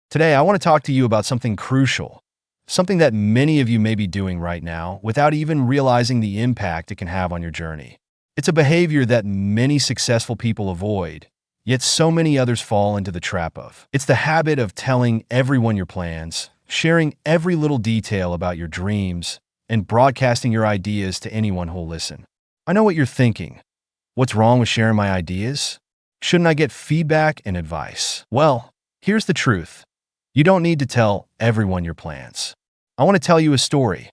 Today, I want to talk to you about something crucial, something that many of you may be doing right now without even realizing the impact it can have on your journey. It's a behavior that many successful people avoid, yet so many others fall into the trap of. It's the habit of telling everyone your plans, sharing every little detail about your dreams, and broadcasting your ideas to anyone who'll listen. I know what you're thinking. What's wrong with sharing my ideas? Shouldn't I get feedback and advice? Well, here's the truth. You don't need to tell everyone your plans. I want to tell you a story,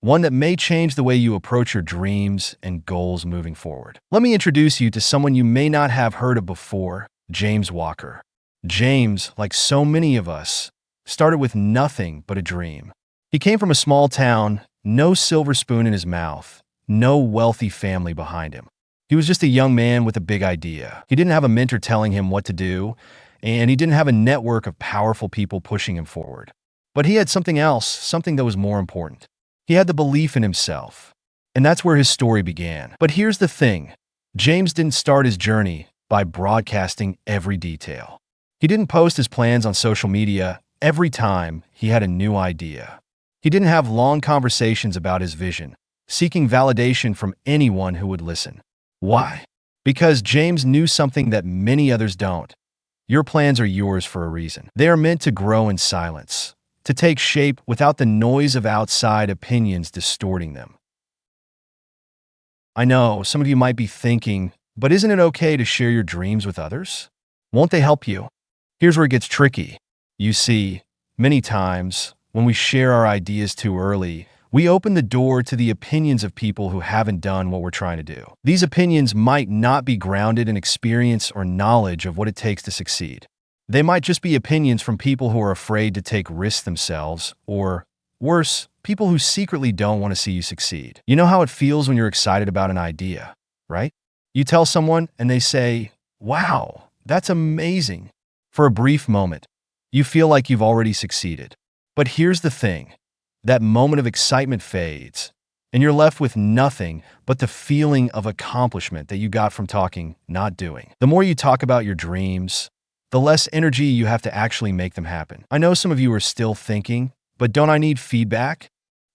one that may change the way you approach your dreams and goals moving forward. Let me introduce you to someone you may not have heard of before, James Walker. James, like so many of us, started with nothing but a dream. He came from a small town, no silver spoon in his mouth, no wealthy family behind him. He was just a young man with a big idea. He didn't have a mentor telling him what to do, and he didn't have a network of powerful people pushing him forward. But he had something else, something that was more important. He had the belief in himself. And that's where his story began. But here's the thing. James didn't start his journey by broadcasting every detail. He didn't post his plans on social media every time he had a new idea. He didn't have long conversations about his vision, seeking validation from anyone who would listen. Why? Because James knew something that many others don't. Your plans are yours for a reason. They are meant to grow in silence, to take shape without the noise of outside opinions distorting them. I know some of you might be thinking, but isn't it okay to share your dreams with others? Won't they help you? Here's where it gets tricky. You see, many times, when we share our ideas too early, we open the door to the opinions of people who haven't done what we're trying to do. These opinions might not be grounded in experience or knowledge of what it takes to succeed. They might just be opinions from people who are afraid to take risks themselves, or, worse, people who secretly don't want to see you succeed. You know how it feels when you're excited about an idea, right? You tell someone and they say, "Wow, that's amazing." For a brief moment, you feel like you've already succeeded. But here's the thing. That moment of excitement fades, and you're left with nothing but the feeling of accomplishment that you got from talking, not doing. The more you talk about your dreams, the less energy you have to actually make them happen. I know some of you are still thinking, but don't I need feedback?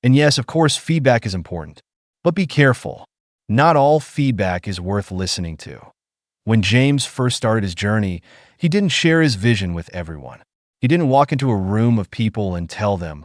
And yes, of course, feedback is important. But be careful. Not all feedback is worth listening to. When James first started his journey, he didn't share his vision with everyone. He didn't walk into a room of people and tell them,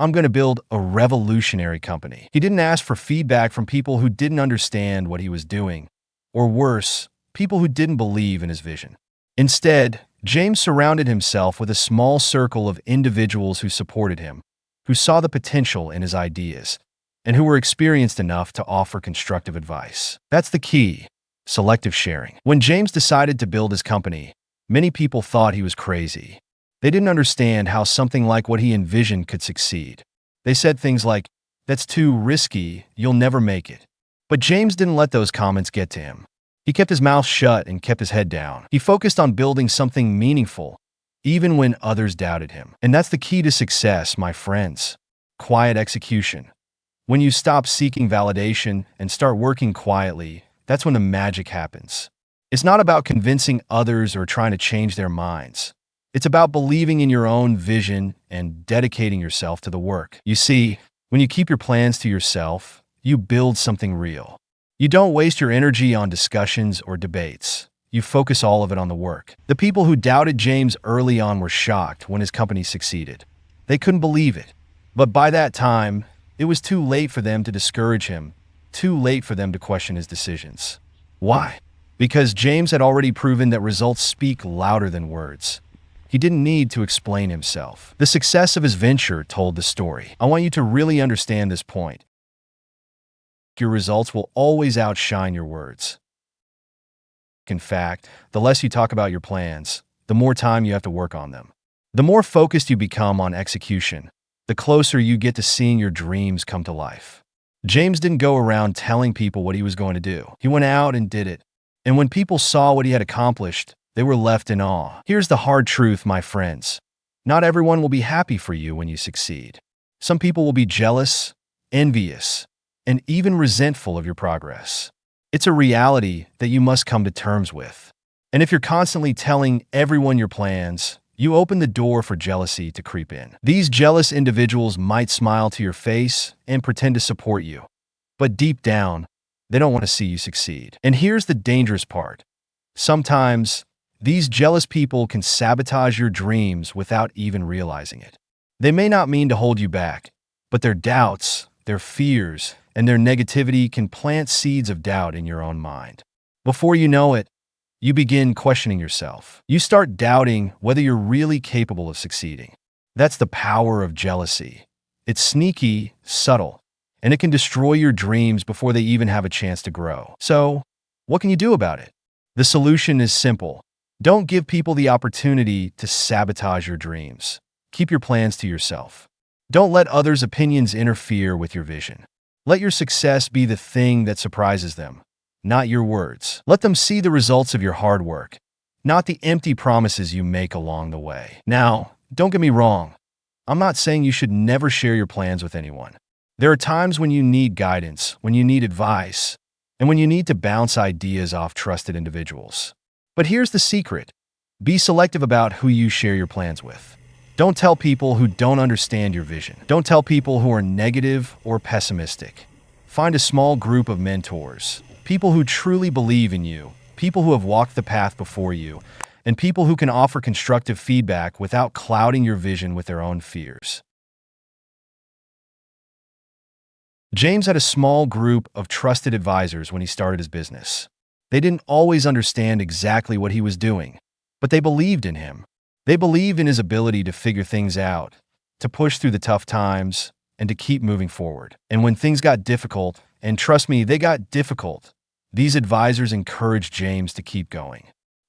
"I'm going to build a revolutionary company." He didn't ask for feedback from people who didn't understand what he was doing, or worse, people who didn't believe in his vision. Instead, James surrounded himself with a small circle of individuals who supported him, who saw the potential in his ideas, and who were experienced enough to offer constructive advice. That's the key, selective sharing. When James decided to build his company, many people thought he was crazy. They didn't understand how something like what he envisioned could succeed. They said things like, "That's too risky, you'll never make it." But James didn't let those comments get to him. He kept his mouth shut and kept his head down. He focused on building something meaningful, even when others doubted him. And that's the key to success, my friends. Quiet execution. When you stop seeking validation and start working quietly, that's when the magic happens. It's not about convincing others or trying to change their minds. It's about believing in your own vision and dedicating yourself to the work. You see, when you keep your plans to yourself, you build something real. You don't waste your energy on discussions or debates. You focus all of it on the work. The people who doubted James early on were shocked when his company succeeded. They couldn't believe it. But by that time, it was too late for them to discourage him, too late for them to question his decisions. Why? Because James had already proven that results speak louder than words. He didn't need to explain himself. The success of his venture told the story. I want you to really understand this point. Your results will always outshine your words. In fact, the less you talk about your plans, the more time you have to work on them. The more focused you become on execution, the closer you get to seeing your dreams come to life. James didn't go around telling people what he was going to do. He went out and did it. And when people saw what he had accomplished, they were left in awe. Here's the hard truth, my friends. Not everyone will be happy for you when you succeed. Some people will be jealous, envious, and even resentful of your progress. It's a reality that you must come to terms with. And if you're constantly telling everyone your plans, you open the door for jealousy to creep in. These jealous individuals might smile to your face and pretend to support you, but deep down, they don't want to see you succeed. And here's the dangerous part. Sometimes, these jealous people can sabotage your dreams without even realizing it. They may not mean to hold you back, but their doubts, their fears, and their negativity can plant seeds of doubt in your own mind. Before you know it, you begin questioning yourself. You start doubting whether you're really capable of succeeding. That's the power of jealousy. It's sneaky, subtle, and it can destroy your dreams before they even have a chance to grow. So, what can you do about it? The solution is simple. Don't give people the opportunity to sabotage your dreams. Keep your plans to yourself. Don't let others' opinions interfere with your vision. Let your success be the thing that surprises them, not your words. Let them see the results of your hard work, not the empty promises you make along the way. Now, don't get me wrong. I'm not saying you should never share your plans with anyone. There are times when you need guidance, when you need advice, and when you need to bounce ideas off trusted individuals. But here's the secret. Be selective about who you share your plans with. Don't tell people who don't understand your vision. Don't tell people who are negative or pessimistic. Find a small group of mentors, people who truly believe in you, people who have walked the path before you, and people who can offer constructive feedback without clouding your vision with their own fears. James had a small group of trusted advisors when he started his business. They didn't always understand exactly what he was doing, but they believed in him. They believed in his ability to figure things out, to push through the tough times, and to keep moving forward. And when things got difficult, and trust me, they got difficult, these advisors encouraged James to keep going.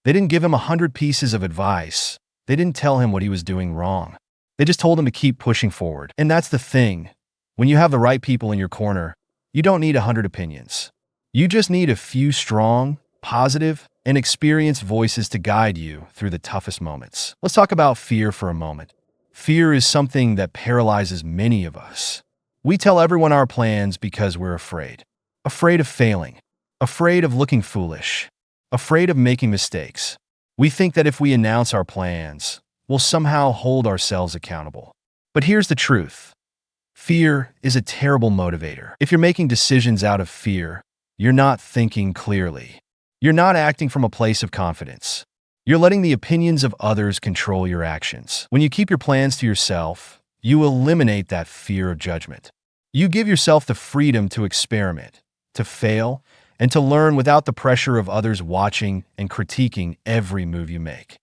They didn't give him 100 pieces of advice. They didn't tell him what he was doing wrong. They just told him to keep pushing forward. And that's the thing. When you have the right people in your corner, you don't need 100 opinions. You just need a few strong, positive, and experienced voices to guide you through the toughest moments. Let's talk about fear for a moment. Fear is something that paralyzes many of us. We tell everyone our plans because we're afraid. Afraid of failing. Afraid of looking foolish. Afraid of making mistakes. We think that if we announce our plans, we'll somehow hold ourselves accountable. But here's the truth. Fear is a terrible motivator. If you're making decisions out of fear, you're not thinking clearly. You're not acting from a place of confidence. You're letting the opinions of others control your actions. When you keep your plans to yourself, you eliminate that fear of judgment. You give yourself the freedom to experiment, to fail, and to learn without the pressure of others watching and critiquing every move you make.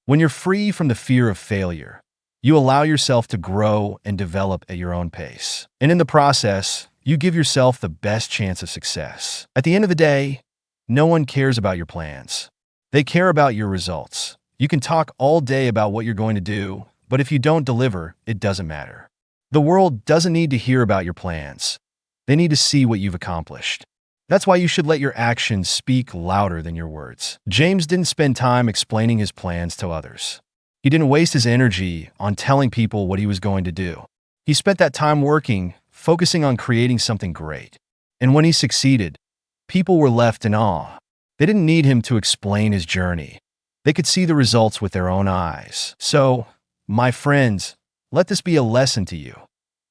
When you're free from the fear of failure, you allow yourself to grow and develop at your own pace. And in the process, you give yourself the best chance of success. At the end of the day, no one cares about your plans. They care about your results. You can talk all day about what you're going to do, but if you don't deliver, it doesn't matter. The world doesn't need to hear about your plans. They need to see what you've accomplished. That's why you should let your actions speak louder than your words. James didn't spend time explaining his plans to others. He didn't waste his energy on telling people what he was going to do. He spent that time working, focusing on creating something great. And when he succeeded, people were left in awe. They didn't need him to explain his journey. They could see the results with their own eyes. So, my friends, let this be a lesson to you.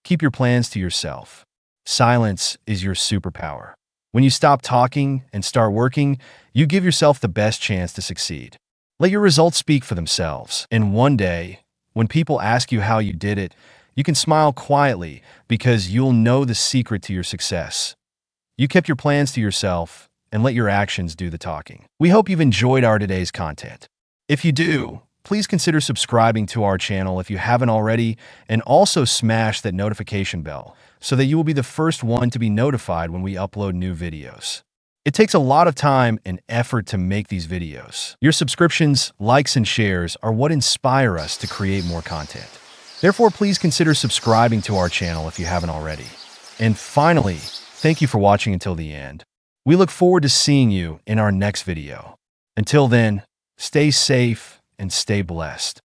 Keep your plans to yourself. Silence is your superpower. When you stop talking and start working, you give yourself the best chance to succeed. Let your results speak for themselves. And one day, when people ask you how you did it, you can smile quietly because you'll know the secret to your success. You kept your plans to yourself and let your actions do the talking. We hope you've enjoyed our today's content. If you do, please consider subscribing to our channel if you haven't already, and also smash that notification bell so that you will be the first one to be notified when we upload new videos. It takes a lot of time and effort to make these videos. Your subscriptions, likes, and shares are what inspire us to create more content. Therefore, please consider subscribing to our channel if you haven't already. And finally, thank you for watching until the end. We look forward to seeing you in our next video. Until then, stay safe and stay blessed.